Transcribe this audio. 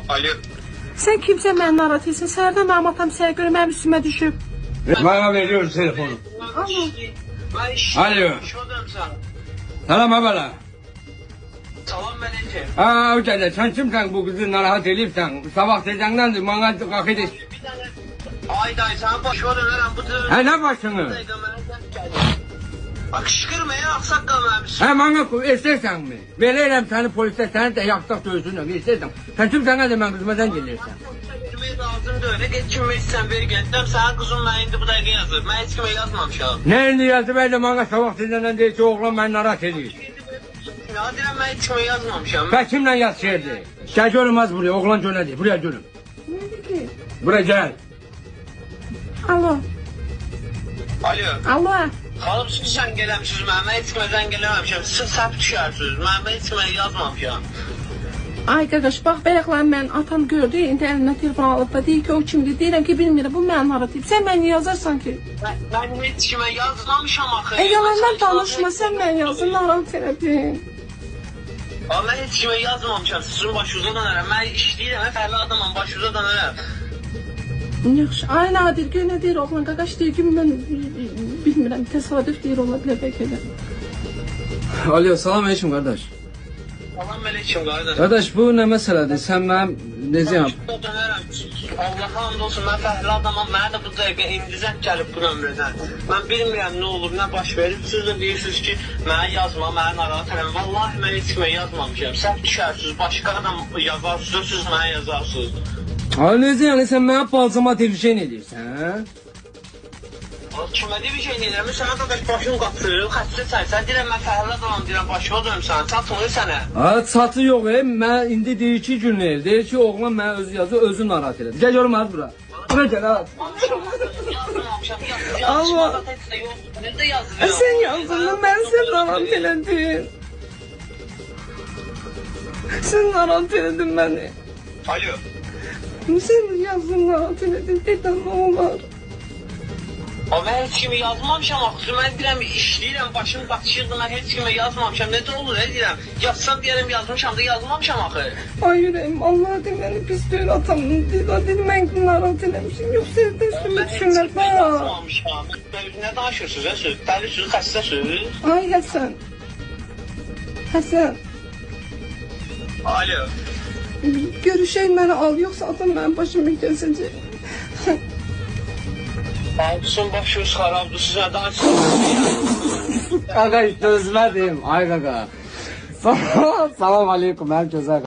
Alo. Sən kimsə mən narahat etsin. Səhərdən mənim atam sənə görə mənim üstümə düşüb. Bana veriyoruz telefonu. Alo. Selam abla. Salam Melike. Aa öyle sen kimsen bu kızı narahat edipsen sabah tezenden bana kalk edin. Ay sana başıma dönerəm bu tür. Ha ne başını? Bak şıkırma ya aksak kalmamış. Ha bana istersen mi? Vereyim seni polise seni de yaksak dövsünler istersen. Sen kimsen de ben kızmadan gelirsen. Lazım da öyle geçinmeyi sen beri geldim. Sana kızım ben indi bu dakika yazır. Ben hiç kime yazmamışam. Ne indi yazdı ben de bana sabah tezenden değil ki oğlan ben narahat ediyor. Ya direm ben hiç kime yazmamışam. Ben kimle yaz şehirde? Gel görüm az buraya oğlan cöne buraya görüm. Nədir ki? Buraya gel. Alo. Alo. Alo. Xalım siz sen gələmsiniz, mən heç kimə zəng eləməmişəm. Siz səhv düşərsiniz, mən heç kimə yazmamışam. Ay qaqaş, bax bayaqlar mən atam gördü, indi əlinə telefon alıb da deyir ki, o kimdir? Deyirəm ki, bilmirəm, bu məni narahat edib. Sən məni yazarsan ki. Mən heç kimə yazmamışam axı. Yalandan danışma, sən məni yazın, narahat elədin. Mən heç kimə yazmamışam, sizin başınıza dönərəm. Mən işləyirəm, fərli adamım, başınıza dönərəm. Yaxşı, ay Nadir, gör nə deyir oğlan, qaqaş deyir ki, mən bilmirəm, təsadüf deyir, ola bilər bəlkə də. Alo, salam aleyküm kardeş. Salam aleyküm qardaş. Kardeş bu ne meseledir? Sen ben necəyəm? Başınıza dönərəm. Allah'a and olsun, mən fərli adamım, mənə də bu dəqiqə indizət gəlib bu nömrədən. Mən bilmirəm nə olur, nə baş verir. Siz də deyirsiniz ki, mənə yazma, mənə narahat eləmə. Vallahi mən heç kimə yazmamışam. Səhv düşərsiniz, başqa adam yazarsınız, siz mənə yazarsınız. Ay necəyəm? Sen mənə balzama televizyon edirsən, hə? Kimə bir şey deyirəm, sənə qardaş başın qatırır, xəstəsən, sən deyirəm mən fərli adamım, deyirəm başıma dönüm sənə, çatmır sənə. Ha, çatı yox, mən indi deyir ki gün el. Deyir ki oğlan mənə özü yazı, özü narahat elədi. Gəl görüm az bura. Bura gəl ha. Allah. Sən yazdın, mən sən narahat elədin. Sən narahat elədin məni. Alo. Sən yazdın, narahat elədin, dedən nə olar? Mən heç kimi yazmamışam axı, mən deyirəm işləyirəm, başım qaçışırdı, mən heç kimi yazmamışam, necə olur, deyirəm, yazsam deyirəm yazmışam da yazmamışam axı. Ay yüreğim, Allah deməni pis deyil atamın deyil, mən narahat eləmişim, yoxsa evdə üstümü düşünlər, Mən yazmamışam, nə danışırsınız, siz, dəlisiniz, xəstəsiniz. Ay Həsən, Həsən, Alo. görüşək məni al, yoxsa atam mənim başımı kəsəcək. Bağlısın başınız xarabdır, sizə danışırsınız. Kaka gözledim. Ay kaka. Salam aleyküm, hem güzel.